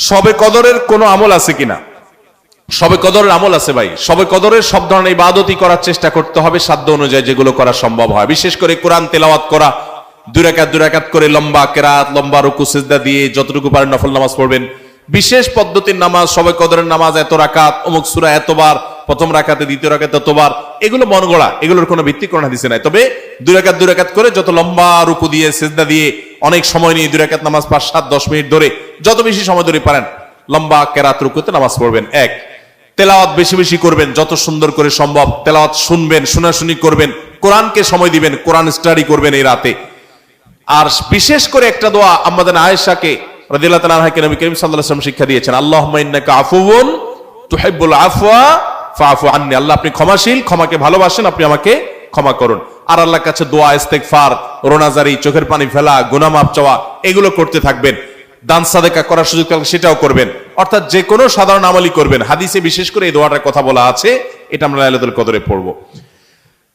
শবে কদরের কোনো আমল আছে কিনা? শবে কদরের আমল আছে ভাই। শবে কদরের সব ধরনের ইবাদতই করার চেষ্টা করতে হবে সাধ্য অনুযায়ী, যেগুলো করা সম্ভব হয়। বিশেষ করে কোরআন তেলাওয়াত করা, দুই রাকাত করে লম্বা কেরাত, লম্বা রুকু সিজদা দিয়ে যতটুকু পারেন নফল নামাজ পড়বেন। বিশেষ পদ্ধতির নামাজ, শবে কদরের নামাজ এত রাকাত, অমুক সূরা এতবার, প্রথম রাকাতে দ্বিতীয় রাকাতে এতবার, এগুলো মন গড়া, এগুলোর কোনো ভিত্তি কোরআন হাদিসে নাই। তবে দুই রাকাত করে যত লম্বা রুকু দিয়ে সিজদা দিয়ে অনেক সময় নিয়ে দুই রাকাত নামাজ 5, 7, 10 মিনিট ধরে যত বেশি সময় ধরে পারেন লম্বা কেরাত রুকুতে নামাজ পড়বেন। এক, তেলাওয়াত বেশি বেশি করবেন, যত সুন্দর করে সম্ভব তেলাওয়াত শুনবেন, শোনাশুনি করবেন, কোরআনকে সময় দিবেন, কোরআন স্টাডি করবেন এই রাতে। আর বিশেষ করে একটা দোয়া আমাদের আয়েশাকে রাদিয়াল্লাহু তাআলা আনহাকে নবী করিম সাল্লাল্লাহু আলাইহি ওয়াসাল্লাম শিক্ষা দিয়েছেন, আল্লাহুম্মা ইন্নাকা আফুউন তুহিব্বুল আফওয়া ফাআফু আন্নি। আল্লাহ আপনি ক্ষমাশীল, ক্ষমাকে ভালোবাসেন, আপনি আমাকে ক্ষমা করুন। আর আল্লাহর কাছে দোয়া, ইস্তেগফার, রোনাজারি, চোখের পানি ফেলা, গুনাহ মাফ চাওয়া, এগুলো করতে থাকবেন। দান সাদেকা করার সুযোগ থাকলে সেটাও করবেন। অর্থাৎ যে কোনো সাধারণ আমলই করবেন। হাদিসে বিশেষ করে এই দোয়াটার কথা বলা আছে, এটা আমরা লাইলাতুল কদরে পড়ব।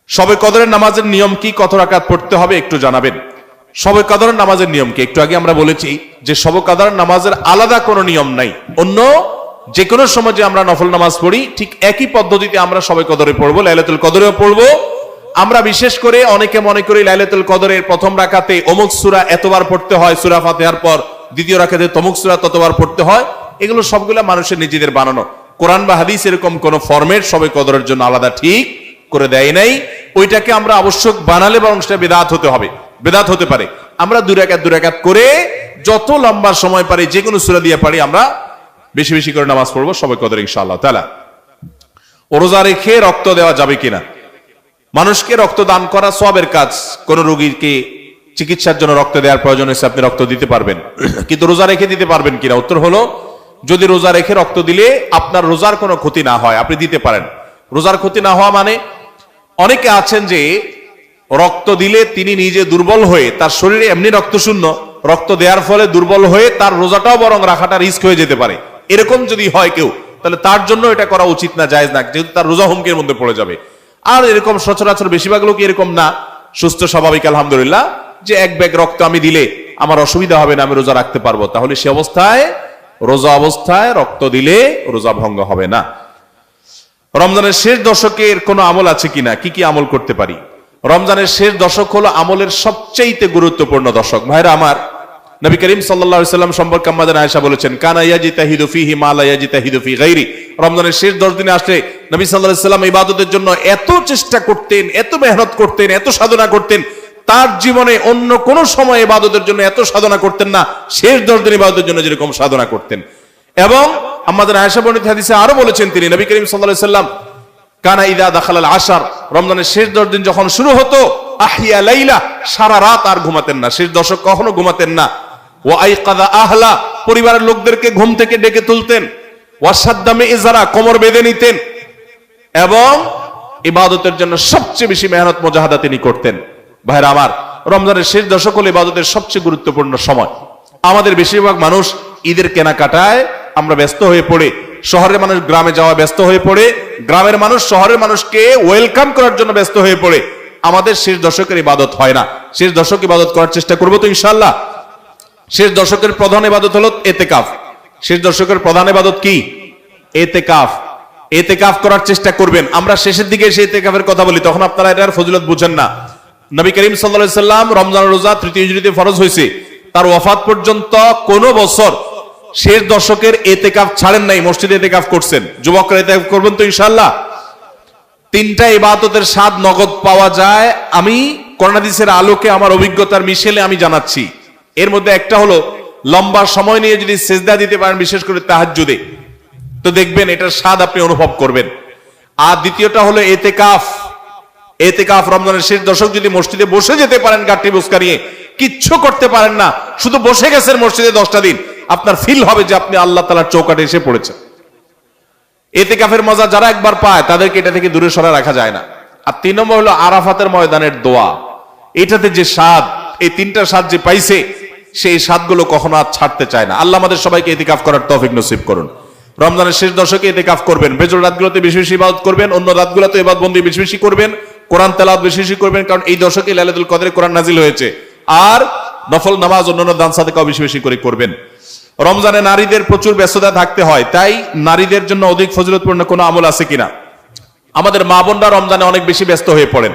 শবে কদরের নামাজের নিয়ম কি, কত রাকাত পড়তে হবে একটু জানাবেন। শবে কদরের নামাজের নিয়ম কি? একটু আগে আমরা বলেছি যে শবে কদরের নামাজের আলাদা কোনো নিয়ম নাই। অন্য যে কোনো সময় যে আমরা নফল নামাজ পড়ি ঠিক একই পদ্ধতিতে আমরা শবে কদরে পড়বো, লাইলাতুল কদরেও পড়বো। আমরা বিশেষ করে অনেকে মনে করি লাইলাতুল কদরের প্রথম রাকাতে অমুক সূরা এতবার পড়তে হয়, সূরা ফাতিহার পর দ্বিতীয় রাকাতে তমুক সূরা ততবার পড়তে হয়। এগুলো সবগুলা মানুষের নিজেদের বানানো। কোরআন বা হাদিস এরকম কোন ফরম্যাট শবে কদরের জন্য আলাদা ঠিক করে দেয় নাই। ওইটাকে আমরা আবশ্যক বানালে বরং সেটা বিদআত হতে হবে, বিদআত হতে পারে। আমরা দুই রাকাত করে যত লম্বা সময় পারি, যে কোনো সূরা দিয়ে পারি, আমরা বেশি বেশি করে নামাজ পড়বো শবে কদর ইনশাআল্লাহ তাআলা। রোজা রেখে রক্ত দেওয়া যাবে কিনা? মানুষকে রক্ত দান করা সওয়াবের কাজ। কোন রোগীকে চিকিৎসার জন্য রক্ত দেওয়ার প্রয়োজন হয়েছে, আপনি রক্ত দিতে পারবেন, কিন্তু রোজা রেখে দিতে পারবেন কিনা? উত্তর হলো, যদি রোজা রেখে রক্ত দিলে আপনার রোজার কোনো ক্ষতি না হয়, আপনি দিতে পারেন। রোজার ক্ষতি না হওয়া মানে, অনেকে আছেন যে রক্ত দিলে তিনি নিজে দুর্বল হয়ে, তার শরীরে এমনি রক্ত শূন্য, রক্ত দেওয়ার ফলে দুর্বল হয়ে তার রোজাটাও বরং রাখাটা রিস্ক হয়ে যেতে পারে। এরকম যদি হয় কেউ, তাহলে তার জন্য এটা করা উচিত না, জায়েজ না, যেহেতু তার রোজা হুমকির মধ্যে পড়ে যাবে। আর এরকম সচরাচর বেশিরভাগ লোক এরকম না, সুস্থ স্বাভাবিক আলহামদুলিল্লাহ, যে এক ব্যাগ রক্ত আমি দিলে আমার অসুবিধা হবে না, আমি রোজা রাখতে পারবো, তাহলে সে অবস্থায় রোজা অবস্থায় রক্ত দিলে রোজা ভঙ্গ হবে না। রমজানের শেষ দশকের কোনো আমল আছে কিনা, কি কি আমল করতে পারি? রমজানের শেষ দশক হলো আমলের সবচেয়ে গুরুত্বপূর্ণ দশক। ভাইরা আমার, নবী করিম সাল্লাল্লাহু আলাইহি ওয়াসাল্লাম সম্পর্কে আমাদের আয়েশা বলেছেন, কানা ইয়াজিতাহিদু ফীহি মা লা ইয়াজিতাহিদু ফী গায়রি। রমজানের শেষ 10 দিনে আসলে নবী সাল্লাল্লাহু আলাইহি ওয়াসাল্লাম ইবাদতের জন্য এত চেষ্টা করতেন, এত মেহনত করতেন, এত সাধনা করতেন, তার জীবনে অন্য কোন সময় ইবাদতের জন্য এত সাধনা করতেন না, শেষ 10 দিন ইবাদতের জন্য যেরকম সাধনা করতেন। এবং আমাদের আয়েশা বর্ণিত হাদিসে আরো বলেছেন তিনি, নবী করিম সাল্লাল্লাহু আলাইহি ওয়াসাল্লাম কানা ইযা দাখালাল আশার, রমজানের শেষ 10 দিন যখন শুরু হতো, আহিয়া লাইলা, সারা রাত আর ঘুমাতেন না, শেষ দশক কখনো ঘুমাতেন না। ওয়া আইকাযা আহলা, পরিবারের লোকদেরকে ঘুম থেকে ডেকে তুলতেন। ওয়া সাদ্দামে ইজারা, কোমর বেঁধে নিতেন। এবং ইবাদতের জন্য সবচেয়ে বেশি মেহনত মুজাহাদা তিনি করতেন। ভাইরা আমার, রমজানের শেষ দশক হলো ইবাদতের সবচেয়ে গুরুত্বপূর্ণ সময়। আমাদের বেশিরভাগ মানুষ ঈদের কেনাকাটায় আমরা ব্যস্ত হয়ে পড়ে, শহরের মানুষ গ্রামে যাওয়া ব্যস্ত হয়ে পড়ে, গ্রামের মানুষ শহরের মানুষকে ওয়েলকাম করার জন্য ব্যস্ত হয়ে পড়ে। আমাদের শেষ দশকের ইবাদত হয় না। শেষ দশক ইবাদত করার চেষ্টা করবো তো ইনশাআল্লাহ। শেষ দশকের প্রধান ইবাদত হলো এতেকাফ। শেষ দশকের প্রধান ইবাদত কি? এতেকাফ। এতেকাফ করার চেষ্টা করবেন। আমরা শেষের দিকে সেই এতেকাফের কথা বলি, তখন আপনারা এটার ফজিলত বুঝেন না। নবী করিম সাল্লাল্লাহু আলাইহি সাল্লাম রমজান রোজা 3য় হিজরিতে ফরজ হয়েছে, তার ওয়াফাত পর্যন্ত কোন বছর শেষ দশকের এতেকাফ ছাড়েন নাই, মসজিদে এতেকাফ করছেন। যুবকরা এতেকাফ করবেন তো ইনশাআল্লাহ। 3টা ইবাদতের স্বাদ নগদ পাওয়া যায়, আমি কোরআন হাদিসের আলোকে আমার অভিজ্ঞতার মিশেলে আমি জানাচ্ছি। এর মধ্যে একটা হলো, লম্বা সময় নিয়ে যদি সিজদা দিতে পারেন, বিশেষ করে তাহাজ্জুদে, তো দেখবেন এটার স্বাদ আপনি অনুভব করবেন। আর দ্বিতীয়টা হলো এতেকাফ। এতেকাফ রমজানের শেষ দশক যদি মসজিদে বসে যেতে পারেন, গাঠি বুসকা নিয়ে, কিচ্ছু করতে পারেন না, শুধু বসে গেছেন মসজিদে 10টা দিন, আপনার ফিল হবে যে আপনি আল্লাহ তাআলার চৌকাঠে এসে পড়েছেন। এতেকাফের মজা যারা একবার পায়, তাদেরকে এটা থেকে দূরে সরা রাখা যায় না। আর 3 নম্বর হলো আরাফাতের ময়দানের দোয়া। এটাতে যে স্বাদ, এই 3টা স্বাদ যে পাইছে, সেই স্বাদগুলো কখনো আর ছাড়তে চায় না। আল্লাহ আমাদের সবাইকে ইতিকাফ করার তৌফিক নসিব করুন। রমজানের শেষ দশকে ইতিকাফ করবেন, বেজর রাতগুলোতে বেশি বেশি ইবাদত করবেন, অন্য রাতগুলোতে ইবাদত বন্দি বেশি বেশি করবেন, কোরআন তেলাওয়াত বেশি বেশি করবেন, কারণ এই দশকে লাইলাতুল কদরে কোরআন নাজিল হয়েছে। আর নফল নামাজ, অন্যান্য দান সাদেকাও বেশি বেশি করে করবেন। রমজানে নারীদের প্রচুর ব্যস্ততা থাকতে হয়, তাই নারীদের জন্য অধিক ফজিলতপূর্ণ কোনো আমল আছে কিনা? আমাদের মা বোনরা রমজানে অনেক বেশি ব্যস্ত হয়ে পড়েন।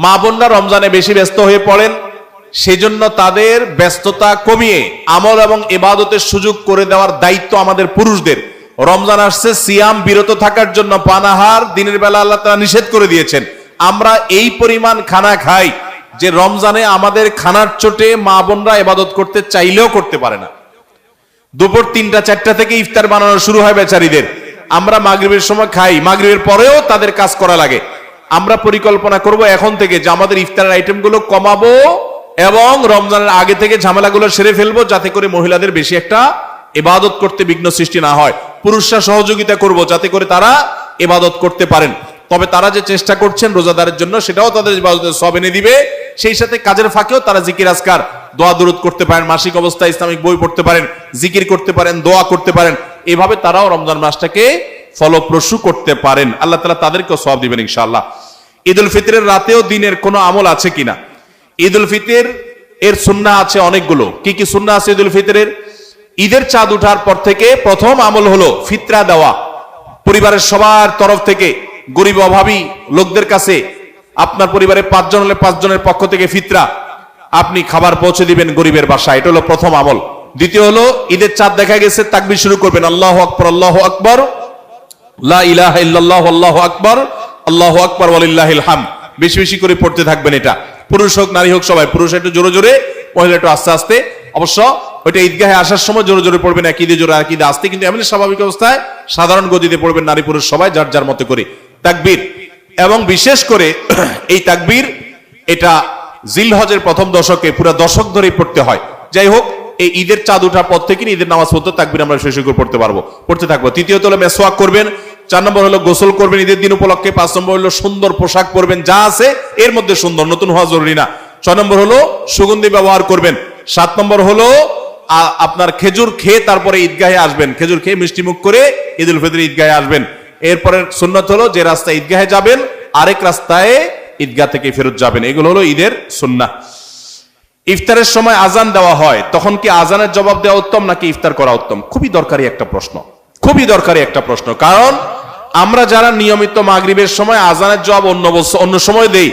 মা বোনরা রমজানে বেশি ব্যস্ত হয়ে পড়েন, সেজন্য তাদের ব্যস্ততা কমিয়ে আমল এবং ইবাদতের সুযোগ করে দেওয়ার দায়িত্ব আমাদের পুরুষদের। রমজান আসছে, সিয়াম বিরত থাকার জন্য পানাহার দিনের বেলা আল্লাহ তাআলা নিষেধ করে দিয়েছেন। আমরা এই পরিমাণ খানা খাই যে রমজানে আমাদের খানার চোটে মা বোনরা ইবাদত করতে চাইলেও করতে পারে না। দুপুর 3টা 4টা থেকে ইফতার বানানো শুরু হয় বেচারীদের। আমরা মাগরিবের সময় খাই, মাগরিবের পরেও তাদের কাজ করা লাগে। আমরা পরিকল্পনা করব এখন থেকে যে আমাদের ইফতারের আইটেমগুলো কমাবো এবং রমজানের আগে থেকে ঝামেলাগুলো সেরে ফেলবো, যাতে করে মহিলাদের বেশি একটা ইবাদত করতে বিঘ্ন সৃষ্টি না হয়। পুরুষরা সহযোগিতা করব যাতে করে তারা ইবাদত করতে পারেন। তবে তারা যে চেষ্টা করছেন রোজাদারের জন্য, সেটাও তাদের ইবাদতের সওয়াব এনে দিবে। সেই সাথে কাজের ফাঁকেও তারা জিকির আজকার, দোয়া দুরূদ করতে পারেন, মাসিক অবস্থায় ইসলামিক বই পড়তে পারেন, জিকির করতে পারেন, দোয়া করতে পারেন। এভাবে তারাও রমজান মাসটাকে ফলপ্রসূ করতে পারেন। আল্লাহ তাআলা তাদেরকেও সওয়াব দিবেন ইনশাআল্লাহ। ঈদ উল ফিতরের রাতেও দিনের কোনো আমল আছে কিনা? ঈদ উল ফিতর এর সুন্নাহ আছে অনেকগুলো। কি কি সুন্নাহ আছে ঈদ উল ফিতরের? ঈদের চাঁদ ওঠার পর থেকে প্রথম আমল হলো ফিতরা দেওয়া। পরিবারের সবার তরফ থেকে গরিব অভাবী লোকদের কাছে, আপনার পরিবারে 5 জন হলে 5 জনের পক্ষ থেকে ফিতরা আপনি খাবার পৌঁছে দিবেন গরিবের বাসায়। এটা হলো প্রথম আমল। দ্বিতীয় হলো ঈদের চাঁদ দেখা গেছে, তাকবীর শুরু করবেন, আল্লাহু আকবার, আল্লাহু আকবার, লা ইলাহা ইল্লাল্লাহ, আল্লাহু আকবার, আল্লাহু আকবার ওয়ালিল্লাহিল হামদ। বেশি বেশি করে পড়তে থাকবেন। এটা পুরুষ হোক নারী হোক সবাই, পুরুষ একটু জোরে জোরে, মহিলা একটু আস্তে আস্তে। অবশ্য ওইটা ঈদগাহে আসার সময় জোরে জোরে পড়বেন, একই দিয়ে জোরে আর কি দিয়ে আস্তে, কিন্তু এমনি স্বাভাবিক অবস্থায় সাধারণ গতিতে পড়বেন নারী পুরুষ সবাই যার যার মতো করে তাকবীর। এবং বিশেষ করে এই তাকবীর এটা জিলহজের প্রথম দশকে পুরো দশক ধরেই পড়তে হয়। যাই হোক, এই ঈদের চাঁদ ওঠার পর থেকে ঈদের নামাজ পড়তে তাকবীর আমরা শেষ করে পড়তে থাকবো। তৃতীয়ত হলো মেসওয়াক করবেন। 4 নম্বর হলো গোসল করবেন ঈদের দিন উপলক্ষে। 5 নম্বর হলো সুন্দর পোশাক পরবেন, যা আছে এর মধ্যে সুন্দর, নতুন হওয়া জরুরি না। 6 নম্বর হলো সুগন্ধি ব্যবহার করবেন। 7 নম্বর হলো আপনার খেজুর খেয়ে তারপরে ঈদগাহে আসবেন, খেজুর খেয়ে মিষ্টি মুখ করে ঈদ উল ফিতর ঈদগাহে আসবেন। এরপরে সুন্নাত হলো যে রাস্তায় ঈদগাহে যাবেন আরেক রাস্তায় ঈদগাহ থেকে ফেরত যাবেন। এগুলো হলো ঈদের সুন্নাহ। ইফতারের সময় আজান দেওয়া হয়, তখন কি আজানের জবাব দেওয়া উত্তম নাকি ইফতার করা উত্তম? খুবই দরকারি একটা প্রশ্ন, খুবই দরকারি একটা প্রশ্ন। কারণ আমরা যারা নিয়মিত মাগরিবের সময় আজানের জবাব অন্য সময় দেই,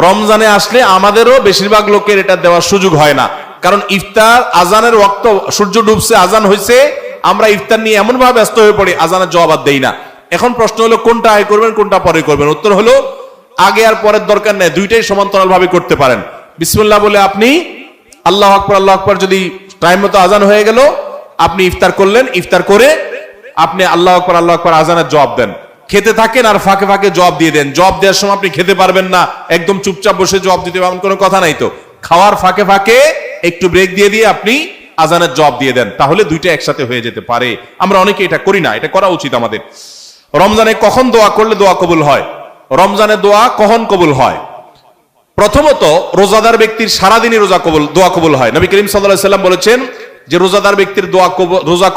রমজানে আসলে আমাদেরও বেশিরভাগ লোকের এটা দেওয়ার সুযোগ হয় না। কারণ ইফতার আজানের ওয়াক্ত, সূর্য ডুবছে, আজান হয়েছে, আমরা ইফতার নিয়ে এমন ভাবে ব্যস্ত হয়ে পড়ি, আজানের জবাব আর দেই না। এখন প্রশ্ন হলো কোনটা আগে করবেন, কোনটা পরে করবেন? উত্তর হলো আগে আর পরের দরকার নেই, দুইটাই সমান্তরাল ভাবে করতে পারেন। বিসমিল্লাহ বলে আপনি আল্লাহু আকবার, আল্লাহু আকবার, যদি টাইম মতো আজান হয়ে গেল আপনি ইফতার করলেন, ইফতার করে আপনি আল্লাহু আকবার, আল্লাহু আকবার আজানের জবাব দেন। খেতে থাকেন আর ফাঁকে ফাঁকে জবাব দিয়ে দেন। জবাব দেওয়ার সময় আপনি খেতে পারবেন না, একদম চুপচাপ বসে জবাব দিতে পারবেন, কোনো কথা নাই তো। খাওয়ার ফাঁকে ফাঁকে একটু ব্রেক দিয়ে দিয়ে আপনি আজানের জবাব দিয়ে দেন, তাহলে দুইটা একসাথে হয়ে যেতে পারে। আমরা অনেকে এটা করি না, এটা করা উচিত আমাদের। রমজানে কখন দোয়া করলে দোয়া কবুল হয়? রমজানে দোয়া কখন কবুল হয়? প্রথমত রোজাদার ব্যক্তির সারাদিনই দোয়া কবুল হয়। নবী করিম সাল্লাল্লাহু আলাইহি সাল্লাম বলেছেন যে রোজাদার ব্যক্তির দোয়া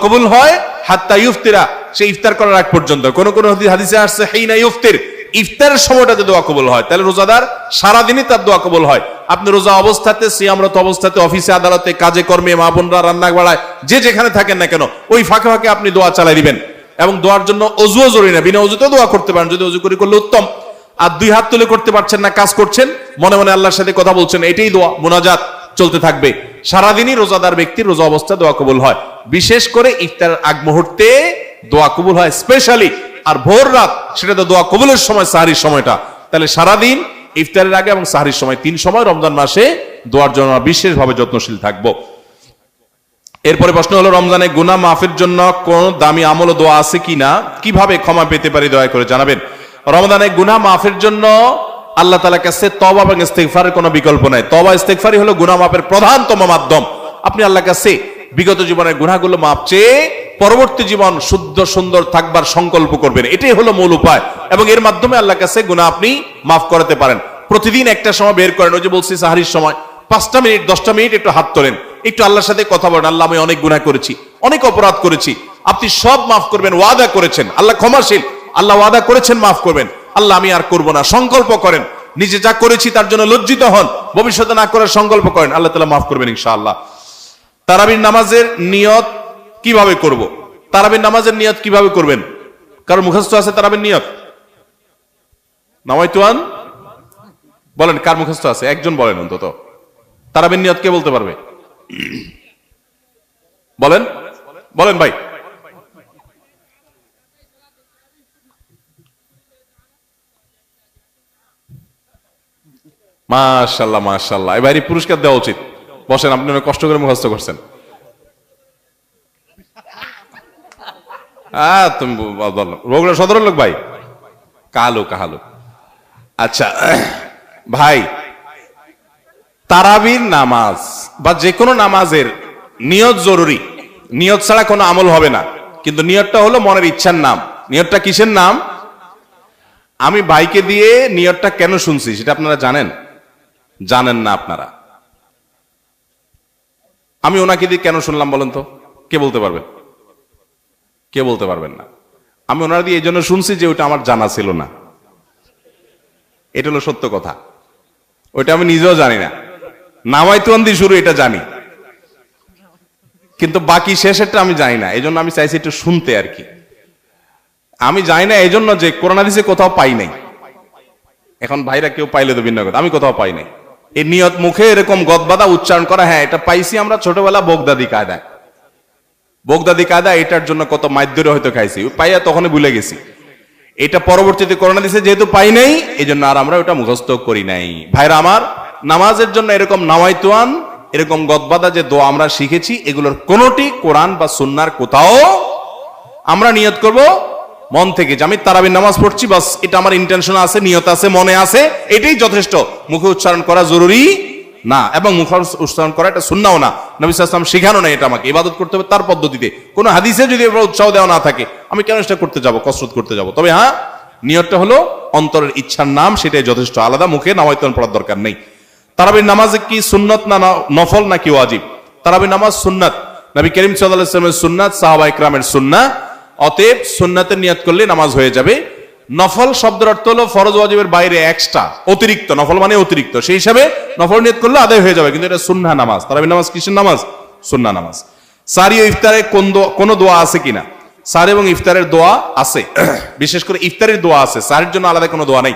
কবুল হয় হাত্তা ইফতিরা, সে ইফতার করার আগ পর্যন্ত। কোন কোন হাদিসে আসছে হিনা ইফতির, ইফতারের সময়টাতে দোয়া কবুল হয়। তাহলে রোজাদার সারাদিনই তার দোয়া কবুল হয়। আপনি রোজা অবস্থাতে, সিয়ামরত অবস্থাতে, অফিসে আদালতে, কাজে কর্মে, মা বোনরা রান্না বাড়ায়, যে যেখানে থাকেন না কেন, ওই ফাঁকে ফাঁকে আপনি দোয়া চালাই দিবেন। এবং দোয়ার জন্য অজুও জরুরি না, বিনা অজুতেও দোয়া করতে পারেন, যদি অজু করে করলে উত্তম। আর 2 হাত তুলে করতে পারছেন না, কাজ করছেন, মনে মনে আল্লাহর সাথে কথা বলছেন, এটাই দোয়া, মুনাজাত চলতে থাকবে। সারাদিনই রোজাদার ব্যক্তির রোজা অবস্থা দোয়া কবুল হয়। বিশেষ করে ইফতার আগ মুহূর্তে দোয়া কবুল হয় স্পেশালি, আর ভোর রাত সেটা তো দোয়া কবুলের সময়, সাহরির সময়টা। তাহলে সারাদিন, ইফতারের আগে এবং সাহরির সময়, 3 সময় রমজান মাসে দোয়ার জন্য বিশেষভাবে যত্নশীল থাকবো। এরপরে প্রশ্ন হলো রমজানে গুনাহ মাফের জন্য কোন দামি আমল ও দোয়া আছে কিনা, কিভাবে ক্ষমা পেতে পারি দয়া করে জানাবেন। রমজানে গুনাহ মাফের জন্য আল্লাহ তাআলার কাছে তওবা এবং ইস্তেগফারের কোনো বিকল্প নাই। তওবা ইস্তেগফারই হলো গুনাহ মাফের প্রধানতম মাধ্যম। আপনি আল্লাহর কাছে বিগত জীবনের গুনাহগুলো মাপ চেয়ে পরবর্তী জীবন শুদ্ধ সুন্দর থাকবার সংকল্প করবেন, এটাই হলো মূল উপায়। এবং এর মাধ্যমে আল্লাহর কাছে গুনাহ আপনি মাফ করাতে পারেন। প্রতিদিন একটা সময় বের করেন, ওই যে বলছি সাহরির সময় 5টা মিনিট 10টা মিনিট একটু হাত তোলেন, একটু আল্লাহর সাথে কথা বলেন, আল্লাহ আমি অনেক গুনাহ করেছি, অনেক অপরাধ করেছি, আপনি সব মাফ করবেন, ওয়াদা করেছেন, আল্লাহ ক্ষমাশীল, আল্লাহ ওয়াদা করেছেন মাফ করবেন, আল্লাহ আমি আর করব না, সংকল্প করেন, নিজে যা করেছি তার জন্য লজ্জিত হন, ভবিষ্যতে না করার সংকল্প করেন, আল্লাহ তাআলা মাফ করবেন ইনশাআল্লাহ। তারাবির নামাজের নিয়ত কিভাবে করব? তারাবির নামাজের নিয়ত কিভাবে করবেন? কারণ মুখস্থ আছে তারাবির নিয়ত? নামাইতুয়ান বলেন, কার মুখস্থ আছে? একজন বলেন অন্তত। তারাবির নিয়ত কে বলতে পারবে? বলেন বলেন ভাই। মাশাআল্লাহ মাশাআল্লাহ, এবারে পুরস্কার দেওয়া উচিত। বসেন, আপনি অনেক কষ্ট করে মুখস্থ করছেন। তুমি বগুড়া সদরের লোক ভাই? কালো কালো। আচ্ছা ভাই, তারাবির নামাজ বা যে কোনো নামাজের নিয়ত জরুরি। নিয়ত ছাড়া কোনো আমল হবে না। কিন্তু নিয়তটা হলো মনের ইচ্ছার নাম। নিয়তটা কিসের নাম? আমি ভাইকে দিয়ে নিয়তটা কেন শুনছি সেটা আপনারা জানেন? জানেন না আপনারা? আমি ওনাকে দিয়ে কেন শুনলাম বলেন তো? কে বলতে পারবেন? কে বলতে পারবেন না? আমি ওনার দিয়ে এই জন্য শুনছি যে ওটা আমার জানা ছিল না। এটা হলো সত্য কথা। ওইটা আমি নিজেও জানি না। নামাইতুয়ান দিয়ে শুরু এটা জানি, কিন্তু বাকি শেষেরটা আমি জানি না। এই জন্য আমি চাইছি একটু শুনতে আর কি। আমি জানি না এই জন্য যে কোরআন হাদিসে কোথাও পাই নাই। এখন ভাইরা কেউ পাইলে তো ভিন্ন কথা, আমি কোথাও পাই নাই। এই নিয়ত মুখে এরকম গদবাদা উচ্চারণ করা, হ্যাঁ এটা পাইছি আমরা ছোটবেলা বগদাদি কায়দায়। বগদাদি কায়দা এটার জন্য কত মাইদ্যরে হয়তো খাইছি, পাইয়া তখনই ভুলে গেছি। এটা পরবর্তীতে কোরআন হাদিসে যেহেতু পাই নাই, এই জন্য আর আমরা ওটা মুখস্থ করি নাই। ভাইরা আমার, নামাজের জন্য এরকম নামাইতুয়ান, এরকম গদবাদা যে দোয়া আমরা শিখেছি, এগুলোর কোনটি কোরআন বা সুন্নাহর কোথাও আমরা নিয়ত করব মন থেকে যে আমি তারাবির নামাজ পড়ছি, বাস এটা আমার ইন্টেনশন আছে, নিয়ত আছে, মনে আছে, এটাই যথেষ্ট। মুখে উচ্চারণ করা জরুরি না, এবং মুখে উচ্চারণ করা এটা সুন্নাহও না। নবী সাল্লাল্লাহু আলাইহি ওয়াসাল্লাম শেখানো না এটা আমাকে। ইবাদত করতে হবে তার পদ্ধতিতে। কোন হাদিসে যদি উৎসাহ দেওয়া না থাকে, আমি কেন সেটা করতে যাব, কসরত করতে যাব? তবে হ্যাঁ, নিয়তটা হলো অন্তরের ইচ্ছার নাম, সেটাই যথেষ্ট। আলাদা মুখে নামাইতুয়ান পড়ার দরকার নেই। তারাবির নামাজ কি সুন্নত না নফল নাকি ওয়াজিব? তারাবির নামাজ সুন্নাত। নবী করিম সাল্লাল্লাহু আলাইহি ওয়াসাল্লামের সুন্নাত, সাহাবায়ে কেরামের সুন্নাহ। অতএব সুন্নাতের নিয়ত করলে নামাজ হয়ে যাবে। নফল শব্দের অর্থ হলো ফরজ ওয়াজিবের বাইরে এক্সট্রা, অতিরিক্ত। নফল মানে অতিরিক্ত, সেই হিসাবে নফল নিয়ত করলে আদায় হয়ে যাবে, কিন্তু এটা সুন্নাহ নামাজ। তারাবির নামাজ কিসের নামাজ? সুন্নাহ নামাজ। সারি ও ইফতারে কোন দোয়া আছে কিনা? সারি এবং ইফতারের দোয়া আছে। বিশেষ করে ইফতারের দোয়া আছে, সারির জন্য আলাদা কোনো দোয়া নেই।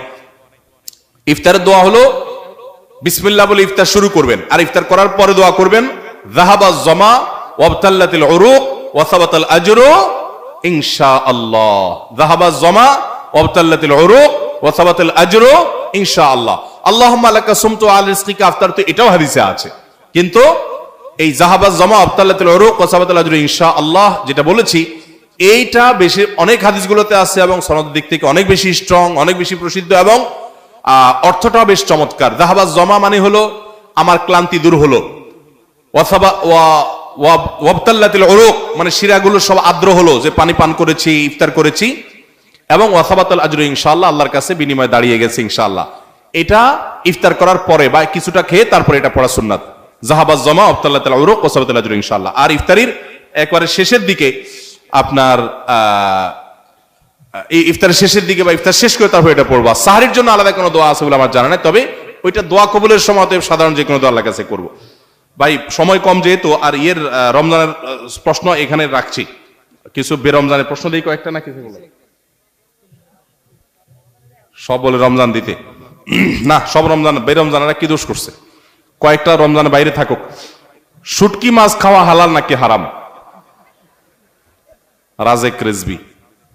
ইফতারের দোয়া হলো বিসমিল্লাহ বলে ইফতার শুরু করবেন, আর ইফতার করার পরে দোয়া করবেন যাহাবাজ জামা ওয়াবতাল্লাতিল উরুক ওয়া সাবাতাল আজরু ইনশাআল্লাহ। যাহাবাজ জামা ওয়াবতাল্লাতিল উরুক ওয়া সাবাতাল আজরু ইনশাআল্লাহ। আল্লাহুম্মা লাকা সুমতু আল রিজকিকা আফতারতু, এটাও হাদিসে আছে। কিন্তু এই যাহাবাজ জামা ওয়াবতাল্লাতিল উরুক ওয়া সাবাতাল আজরু ইনশাআল্লাহ যেটা বলেছি, এইটা বেশি অনেক হাদিসগুলোতে আছে এবং সনদের দিক থেকে অনেক বেশি স্ট্রং, অনেক বেশি প্রসিদ্ধ, এবং অর্থটাও বেশ চমৎকার। যাহাবাজ জামা মানে হলো আমার ক্লান্তি দূর হলো, ওয়াবতাল্লাতিল উরুক মানে শিরাগুলো সব আর্দ্র হলো, যে পানি পান করেছি, ইফতার করেছি, এবং ওয়াসাবাতাল আজরু ইনশাআল্লাহ, আল্লাহর কাছে বিনিময় দাঁড়িয়ে গেছে ইনশাআল্লাহ। এটা ইফতার করার পরে বা কিছুটা খেয়ে তারপরে এটা পড়া সুন্নাত। যাহাবাজ জামা ওয়াবতাল্লাতিল উরুক ওয়াসাবাতাল আজরু ইনশাআল্লাহ। আর ইফতারির একবারে শেষের দিকে আপনার ইফতারের শেষের দিকে বা ইফতার শেষ করে তারপর এটা পড়বা। সাহরির জন্য আলাদা কোনো দোয়া আছে বলে আমার জানা নাই, তবে ওইটা দোয়া কবুলের সময় সাধারণ যে কোনো দোয়া আল্লাহর কাছে করবো। ভাই সময় কম যেহেতু, আর রমজানের প্রশ্ন এখানে রাখছি। কিছু বেরমজানের প্রশ্ন দিই কয়েকটা, না কিছু বলে সব বলে রমজান দিতে না, সব রমজান বেরমজানেরা কি দোষ করছে? কয়েকটা রমজানের বাইরে থাকুক। শুটকি মাছ খাওয়া হালাল নাকি হারাম? রাজেক রেজবি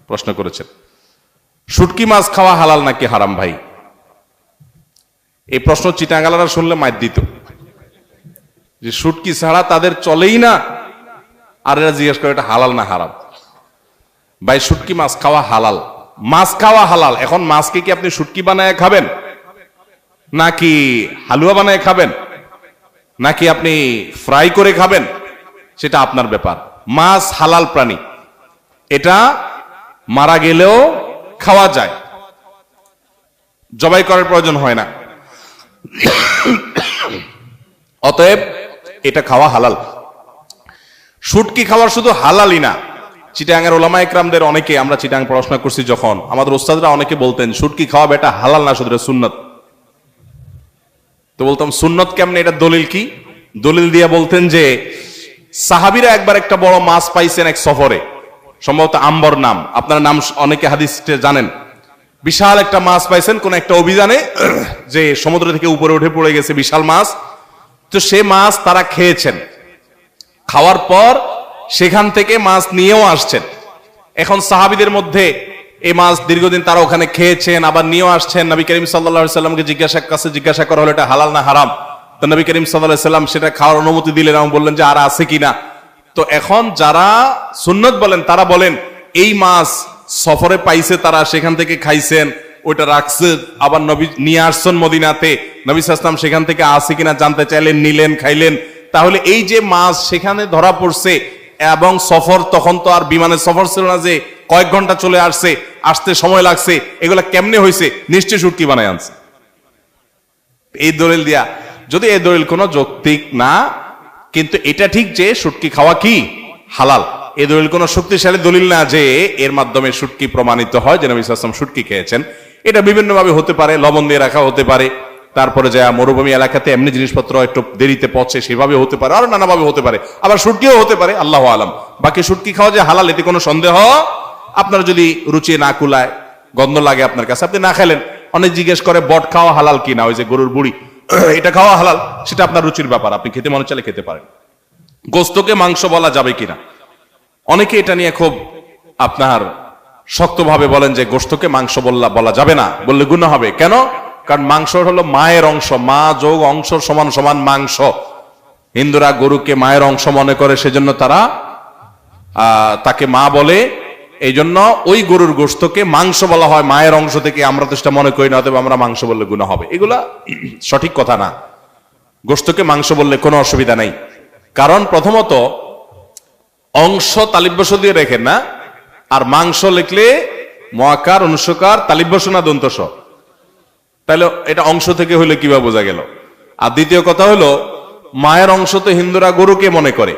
প্রশ্ন করেছেন, শুটকি মাছ খাওয়া হালাল নাকি হারাম? ভাই এই প্রশ্ন চিটাঙ্গালারা শুনলে মাইর দিত যে শুটকি ছাড়া তাদের চলেই না, আর এরা জিজ্ঞেস করে এটা হালাল না হারাম। ভাই শুটকি মাছ খাওয়া হালাল, মাছ খাওয়া হালাল। এখন মাছকে কি আপনি শুটকি বানায় খাবেন, নাকি হালুয়া বানায় খাবেন, নাকি আপনি ফ্রাই করে খাবেন, সেটা আপনার ব্যাপার। মাছ হালাল প্রাণী, এটা মারা গেলেও খাওয়া যায়, জবাই করার প্রয়োজন হয় না। অতএব এটা খাওয়া হালাল। শুটকি খাওয়ার শুধু হালালই না, চিটাঙ্গের ওলামা একরামদের অনেকে, আমরা চিটাং পড়াশোনা করছি যখন, আমাদের ওস্তাদরা অনেকে বলতেন শুটকি খাওয়া বেটা হালাল না, শুধু সুন্নত। তো বলতাম সুন্নত কেমনে, এটা দলিল কি? দলিল দিয়ে বলতেন যে সাহাবীরা একবার একটা বড় মাছ পাইছেন এক সফরে, সম্ভবত আম্বর নাম, আপনার নাম অনেকে হাদিসে জানেন। বিশাল একটা মাছ পাইছেন কোন একটা অভিযানে, যে সমুদ্র থেকে উপরে উঠে পড়ে গেছে বিশাল মাছ। তো সে মাছ তারা খেয়েছেন, খাওয়ার পর সেখান থেকে মাছ নিয়েও আসছেন। এখন সাহাবীদের মধ্যে এই মাছ দীর্ঘদিন তারা ওখানে খেয়েছেন, আবার নিয়েও আসছেন। নবী করিম সাল্লাল্লাহু আলাইহি সাল্লামকে জিজ্ঞাসা করা হলো এটা হালাল না হারাম। তো নবী করিম সাল্লাল্লাহু আলাইহি সাল্লাম সেটা খাওয়ার অনুমতি দিলেন এবং বললেন যে আর আছে কিনা। তো এখন যারা সুন্নত বলেন তারা বলেন এই মাছ সফরে পাইছে, তারা সেখান থেকে খাইছেন, ওইটা রাখছে, আবার নবী নিয়ে আসছেন মদিনাতে, নবী সাল্লাল্লাহু আলাইহি ওয়াসাল্লাম সেখান থেকে আছে কিনা জানতে চাইলেন, নিলেন, খাইলেন। তাহলে এই যে মাছ সেখানে ধরা পড়ছে এবং সফর, তখন তো আর বিমানের সফর ছিল না যে কয়েক ঘন্টা চলে আসছে, আসতে সময় লাগছে, এগুলা কেমনে হয়েছে? নিশ্চয়ই শুটকি বানায় আনছে। এই দলিল দিয়া, যদি এই দলিল কোনো যৌক্তিক না, কিন্তু এটা ঠিক যে শুটকি খাওয়া কি হালাল, এই দলিল কোনো শক্তিশালী দলিল না যে এর মাধ্যমে শুটকি প্রমাণিত হয় যে নবী সাল্লাল্লাহু আলাইহি ওয়াসাল্লাম শুটকি খেয়েছেন। এটা বিভিন্ন ভাবে হতে পারে, লবণ দিয়ে রাখা হতে পারে, তারপরে যা মরুভূমি এলাকাতে এমনি জিনিসপত্র একটু দেরিতে পচে সেভাবে হতে পারে, আরো নানাভাবে হতে পারে, আবার শুটকিও হতে পারে, আল্লাহু আলাম। বাকি শুটকি খাওয়া যে হালাল এতে কোনো সন্দেহ, আপনার যদি রুচি না কুলায়, গন্ধ লাগে আপনার কাছে, আপনি না খেলেন। অনেক জিজ্ঞেস করে বট খাওয়া হালাল কিনা, ওই যে গরুর বুড়ি, এটা খাওয়া হালাল, সেটা আপনার রুচির ব্যাপার, আপনি খেতে মনে চাইলে খেতে পারেন। গোস্তকে মাংস বলা যাবে কিনা, অনেকে এটা নিয়ে খুব আপনার শক্তভাবে বলেন যে গোস্তকে মাংস বলা যাবে না, বললে গুনাহ হবে। কেন? কারণ মাংস হলো মায়ের অংশ, মা যোগ অংশ সমান সমান মাংস। হিন্দুরা গরুকে মায়ের অংশ মনে করে, সেজন্য তারা তাকে মা বলে। এই জন্য ওই গরুর গোস্তকে মাংস বলা হয় মায়ের অংশ থেকে, আমরা তো সেটা মনে করি না, অথবা আমরা মাংস বললে গুনাহ হবে। এগুলা সঠিক কথা না। গোস্তকে মাংস বললে কোনো অসুবিধা নেই, কারণ প্রথমত অংশ তালিব্যস দিয়ে রেখেন না, আর মাংস লিখলে মআকার, অনুস্বকার, তালিব্যস না দন্তস, তাহলে এটা অংশ থেকে হইলে কিভাবে বোঝা গেল? আর দ্বিতীয় কথা হলো, মায়ের অংশ তো হিন্দুরা গরুকে মনে করে,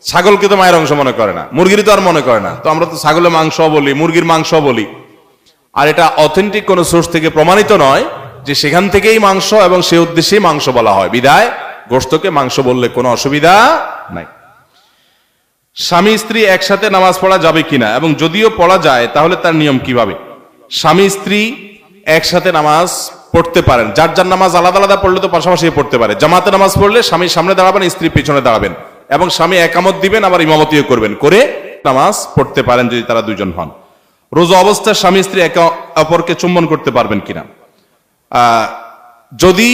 ছাগলকে তো মায়ের অংশ মনে করে না, মুরগির তো আর মনে করে না। তো আমরা তো ছাগলের মাংস বলি, মুরগির মাংস বলি, আর এটা অথেন্টিক কোন সোর্স থেকে প্রমাণিত নয় যে সেখান থেকেই মাংস এবং সে উদ্দেশ্যেই মাংস বলা হয়। বিধায় গোশতকে মাংস বললে কোনো অসুবিধা নাই। স্বামী স্ত্রী একসাথে নামাজ পড়া যাবে কিনা, এবং যদিও পড়া যায় তাহলে তার নিয়ম কিভাবে? স্বামী স্ত্রী একসাথে নামাজ পড়তে পারেন, যার যার নামাজ আলাদা আলাদা পড়লে তো পাশাপাশি পড়তে পারে। জামাতে নামাজ পড়লে স্বামী সামনে দাঁড়াবেন, স্ত্রী পিছনে দাঁড়াবেন, এবং স্বামী একামত দিবেন, আবার ইমামতিও করবেন, করে নামাজ পড়তে পারেন যদি তারা দুইজন হন। রোজা অবস্থায় স্বামী স্ত্রী একে অপরকে চুম্বন করতে পারবেন কিনা? যদি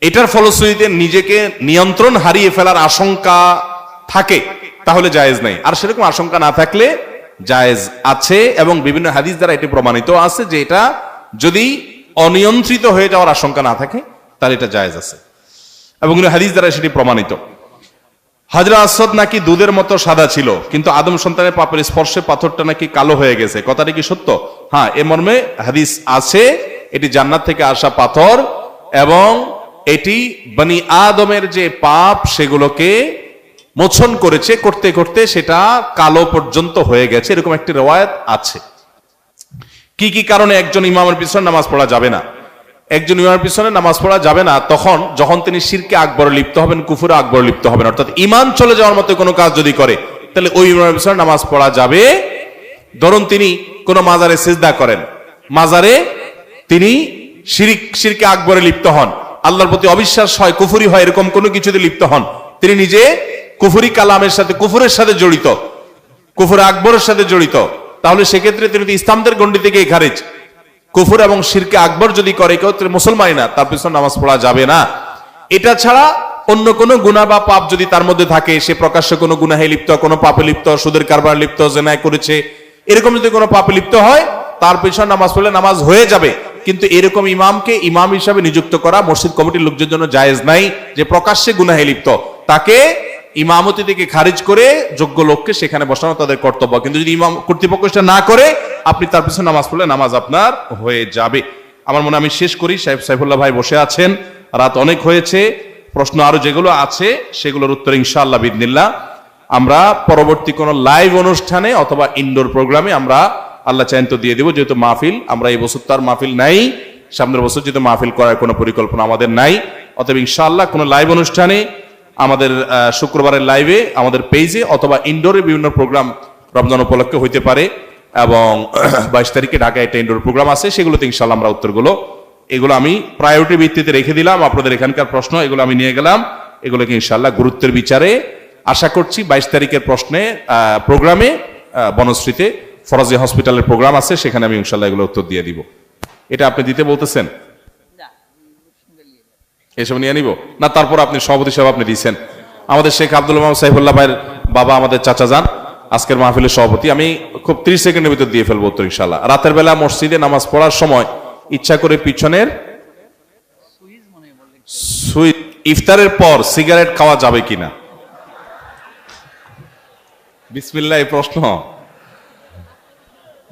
এটার ফলশ্রুতিতে নিজেকে নিয়ন্ত্রণ হারিয়ে ফেলার আশঙ্কা থাকে তাহলে জায়েজ নাই, আর সেরকম আশঙ্কা না থাকলে জায়েজ আছে। এবং বিভিন্ন হাদিস দ্বারা এটি প্রমাণিত আছে যে এটা যদি অনিয়ন্ত্রিত হয়ে যাওয়ার আশঙ্কা না থাকে তাহলে এটা জায়েজ আছে, এবং হাদিস দ্বারা সেটি প্রমাণিত। হাজরা আসওয়াদ নাকি দুধের মতো সাদা ছিল, কিন্তু আদম সন্তানের পাপের স্পর্শে পাথরটা নাকি কালো হয়ে গেছে, কথাটা কি সত্য? হ্যাঁ, এ মর্মে হাদিস আছে, এটি জান্নাত থেকে আসা পাথর, এবং এটি বনি আদমের যে পাপ সেগুলোকে মোচন করেছে, করতে করতে সেটা কালো পর্যন্ত হয়ে গেছে, এরকম একটি রওয়ায়াত আছে। কি কি কারণে একজন ইমামের পিছনে নামাজ পড়া যাবে না? একজন ইমামের পিছনে নামাজ পড়া যাবে না যখন তিনি শিরকে আকবরে লিপ্ত হবেন, কুফরে আকবরে লিপ্ত হবেন, অর্থাৎ ঈমান চলে যাওয়ার মতো কোনো কাজ যদি করে, তাহলে ওই ইমামের পিছনে নামাজ পড়া যাবে। ধরুন তিনি কোনো মাজারে সিজদা করেন, মাজারে তিনি শিরকে আকবরে লিপ্ত হন, আল্লাহর প্রতি অবিশ্বাস হয়, কুফরি হয়, এরকম কোনো কিছুতে লিপ্ত হন, তিনি নিজে কুফরি কালামের সাথে, কুফরের সাথে জড়িত, কুফর আকবরের সাথে জড়িত, তাহলে সেক্ষেত্রে তিনি ইসলামদের গণ্ডি থেকে খারিজ। কুফর এবং শিরকে আকবর যদি করে কেউ, মুসলমানই না, তার পিছনে নামাজ পড়া যাবে না। এটা ছাড়া অন্য কোনো গুনাহ বা পাপ যদি তার মধ্যে থাকে, সে প্রকাশ্য কোনো গুনাহে লিপ্ত, কোনো পাপে লিপ্ত, সুদের কারবার লিপ্ত, জেনায় করেছে, এরকম যদি কোনো পাপে লিপ্ত হয়, তার পিছনে নামাজ পড়লে নামাজ হয়ে যাবে। কিন্তু এরকম ইমামকে ইমাম হিসাবে নিযুক্ত করা মসজিদ কমিটির লোকদের জন্য জায়েজ নাই, যে প্রকাশ্যে গুনাহে লিপ্ত, তাকে ইমামতি থেকে খারিজ করে যোগ্য লোককে সেখানে বসানো তাদের কর্তব্য। কিন্তু যদি ইমাম কর্তৃপক্ষ সেটা না করে, আপনি তার পিছনে নামাজ পড়লে নামাজ আপনার হয়ে যাবে। আমার মনে আমি শেষ করি, সাইফুল্লাহ ভাই বসে আছেন, রাত অনেক হয়েছে, প্রশ্ন আরো যেগুলো আছে সেগুলোর উত্তর ইনশাআল্লাহ বিইذনিল্লাহ আমরা পরবর্তী কোন লাইভ অনুষ্ঠানে অথবা ইনডোর প্রোগ্রামে আমরা আল্লাহ চাইন তো দিয়ে দেব। যেহেতু মাহফিল, আমরা এই বছর তার মাহফিল নাই, সামনের বছর যেহেতু মাহফিল করার কোনো পরিকল্পনা আমাদের নাই, অতএব ইনশাআল্লাহ কোন লাইভ অনুষ্ঠানে আমাদের শুক্রবারের লাইভে আমাদের পেজে অথবা ইনডোরে বিভিন্ন প্রোগ্রাম রমজান উপলক্ষে হইতে পারে, এবং 22 তারিখে ঢাকায় একটা ইনডোর প্রোগ্রাম আছে, সেগুলোতে ইনশাল্লাহ আমরা উত্তরগুলো এগুলো আমি প্রায়োরিটি ভিত্তিতে রেখে দিলাম। আপনাদের এখানকার প্রশ্ন এগুলো আমি নিয়ে গেলাম, এগুলোকে ইনশাল্লাহ গুরুত্বের বিচারে আশা করছি 22 তারিখের প্রশ্নে প্রোগ্রামে বনশ্রীতে ফরাজি হসপিটালের প্রোগ্রাম আছে, সেখানে আমি ইনশাল্লাহ এগুলো উত্তর দিয়ে দিব। এটা আপনি দিতে বলতেছেন, এসব নিয়ে নিব না? তারপর আপনি সভাপতি সাহেব আপনি দিচ্ছেন, আমাদের শেখ আব্দুল মাহমুদ সাইফুল্লাহ ভাইয়ের বাবা, আমাদের চাচা যান আজকের মাহফিলের সভাপতি। আমি খুব 30 সেকেন্ডের ভিতর দিয়ে ফেলবো উত্তর ইনশাল্লাহ। রাতের বেলা মসজিদে নামাজ পড়ার সময় ইচ্ছা করে পিছনের সুইচ, ইফতারের পর সিগারেট খাওয়া যাবে কিনা? বিসমিল্লাহ, এই প্রশ্ন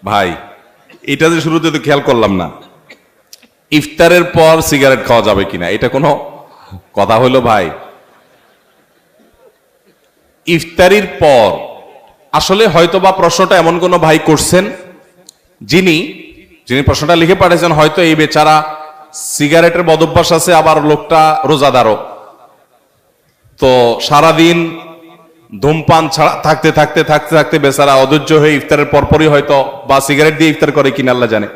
ভাই, এটা যে শুরুতে তো খেয়াল করলাম না, ইফতারের পর সিগারেট খাওয়া যাবে কিনা, এটা কোনো কথা হলো ভাই? ইফতারির পর আসলে হয়তোবা প্রশ্নটা এমন কোন ভাই করছেন যিনি প্রশ্নটা লিখে পাঠিয়েছেন, হয়তো এই বেচারা সিগারেটের বদভ্যাস আছে, আবার লোকটা রোজাদারও, তো সারাদিন ধূমপান ছাড়া থাকতে থাকতে থাকতে থাকতে বেচারা অধৈর্য হয়ে ইফতারের পরপরই হয়তো বা সিগারেট দিয়ে ইফতার করে কিনা আল্লাহ জানে।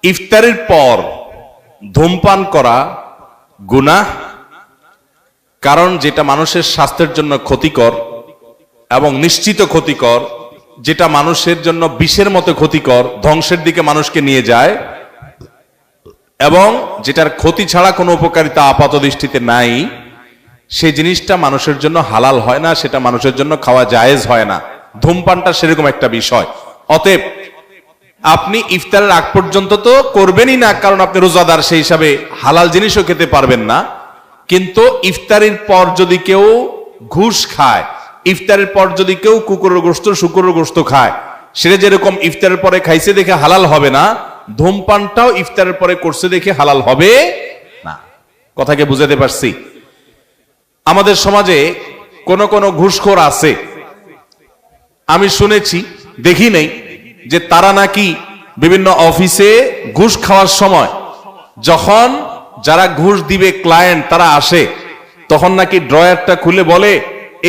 ইফতারের পর ধূমপান করা গুনাহ, কারণ যেটা মানুষের স্বাস্থ্যের জন্য ক্ষতিকর এবং নিশ্চিত ক্ষতিকর, যেটা মানুষের জন্য বিষের মতো ক্ষতিকর, ধ্বংসের দিকে মানুষকে নিয়ে যায়, এবং যেটার ক্ষতি ছাড়া কোনো উপকারিতা আপাত দৃষ্টিতে নাই, সেই জিনিসটা মানুষের জন্য হালাল হয় না, সেটা মানুষের জন্য খাওয়া জায়েজ হয় না। ধূমপানটা সেরকম একটা বিষয়। অতএব আপনি ইফতারের আগ পর্যন্ত তো করবেনই না, কারণ আপনি রোজাদার, সেই হিসাবে হালাল জিনিসও খেতে পারবেন না। কিন্তু ইফতারের পর যদি কেউ ঘুষ খায়, ইফতারের পর যদি কেউ কুকুরের গোশত শুকুরের গোশত খায়, সেটা যেরকম ইফতারের পরে খাইছে দেখে হালাল হবে না, ধূমপানটাও ইফতারের পরে করছে দেখে হালাল হবে না। কথাকে বুঝাতে পারছি? আমাদের সমাজে কোন কোন ঘুষখোর আছে, আমি শুনেছি, দেখি নাই, যে তারা নাকি বিভিন্ন অফিসে ঘুষ খাওয়ার সময় যখন যারা ঘুষ দিবে ক্লায়েন্ট তারা আসে, তখন নাকি ড্রয়ারটা খুলে বলে,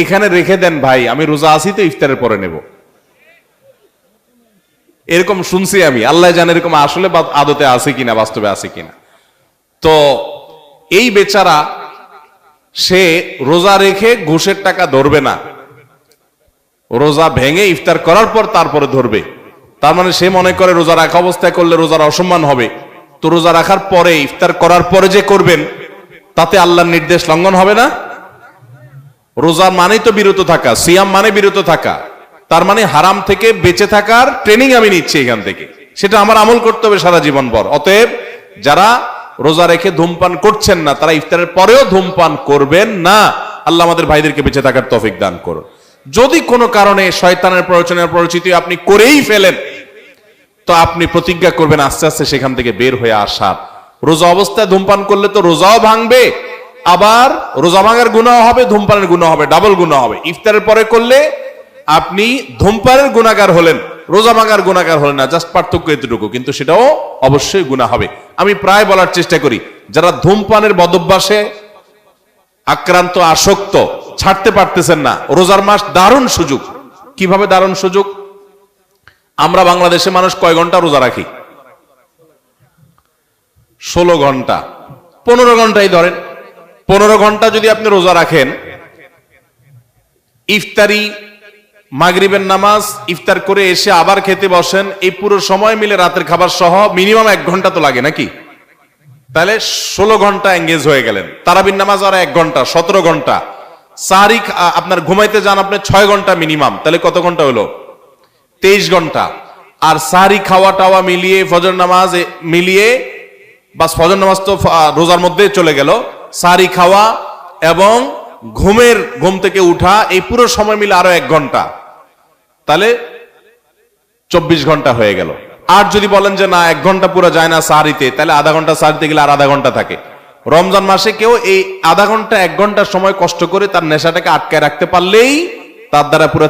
এখানে রেখে দেন ভাই, আমি রোজা আছি তো ইফতারের পরে নেব। এরকম শুনছি আমি, আল্লাহ জানে এরকম আসলে আদতে আছে কিনা, বাস্তবে আছে কিনা। তো এই বেচারা সে রোজা রেখে ঘুষের টাকা ধরবে না, রোজা ভেঙে ইফতার করার পর তারপরে ধরবে। তার মানে সে মনে করে রোজা রাখা অবস্থায় করলে রোজার অসম্মান হবে, তো রোজা রাখার পরে ইফতার করার পরে যে করবেন তাতে আল্লাহর নির্দেশ লঙ্ঘন হবে না? রোজা মানে তো বিরত থাকা, সিয়াম মানে বিরত থাকা, তার মানে হারাম থেকে বেঁচে থাকার ট্রেনিং আমি নিচ্ছি এখান থেকে, সেটা আমার আমল করতে হবে সারা জীবন ভর। অতএব যারা রোজা রেখে ধূমপান করছেন না, তারা ইফতারের পরেও ধূমপান করবেন না। আল্লাহ আমাদের ভাইদেরকে বেঁচে থাকার তৌফিক দান করুন। যদি কোনো কারণে শয়তানের প্ররোচনায় পরিচিত আপনি করেই ফেলেন, তো আপনি প্রতিজ্ঞা করবেন আস্তে আস্তে সেখান থেকে বের হয়ে আসার। রোজা অবস্থায় ধূমপান করলে তো রোজাও ভাঙবে, আবার রোজা ভাঙার গুনাহ হবে, ধূমপানের গুনাহ হবে, ডাবল গুনাহ হবে। ইফতারের পরে করলে আপনি ধূমপানের গুনাহগার হলেন, রোজা ভাঙার গুনাহগার হলেন না, জাস্ট পার্থক্য এতটুকু, কিন্তু সেটাও অবশ্যই গুনাহ হবে। আমি প্রায় বলার চেষ্টা করি, যারা ধূমপানের বদভ্যাসে আক্রান্ত, আসক্ত, ছাড়তে পারতেছেন না, রোজার মাস দারুণ সুযোগ। কিভাবে দারুণ সুযোগ? আমরা বাংলাদেশে মানুষ কয় ঘন্টা রোজা রাখি? 16 ঘন্টা, 15 ঘন্টাই ধরেন। 15 ঘন্টা যদি আপনি রোজা রাখেন, ইফতারি, মাগরিবের নামাজ, ইফতার করে এসে আবার খেতে বসেন, এই পুরো সময় মিলে রাতের খাবার সহ মিনিমাম 1 ঘন্টা তো লাগে নাকি? তাহলে 16 ঘন্টা এঙ্গেজ হয়ে গেলেন। তারাবির নামাজ আর 1 ঘন্টা, 17 ঘন্টা। সাহারি আপনার ঘুমাইতে যান আপনি 6 ঘন্টা মিনিমাম, তাহলে কত ঘন্টা হলো? 23 ঘন্টা। আর সাহারি খাওয়া টাওয়া মিলিয়ে, ফজর নামাজ মিলিয়ে, বাস ফজর নামাজ তো রোজার মধ্যে চলে গেল, সাহারি খাওয়া এবং ঘুম থেকে উঠা, এই পুরো সময় মিলে আরো 1 ঘন্টা, তাহলে 24 ঘন্টা হয়ে গেল। আর যদি বলেন যে না 1 ঘন্টা পুরো যায় না সাহারিতে, তাহলে আধা ঘন্টা সাহারিতে গেলে আর আধা ঘন্টা থাকে। রমজান মাসে কেউ এই আধা ঘন্টা 1 ঘন্টার সময় কষ্ট করে তার নেশাটাকে আটকায় রাখতে পারলেই তার দ্বারা পুরো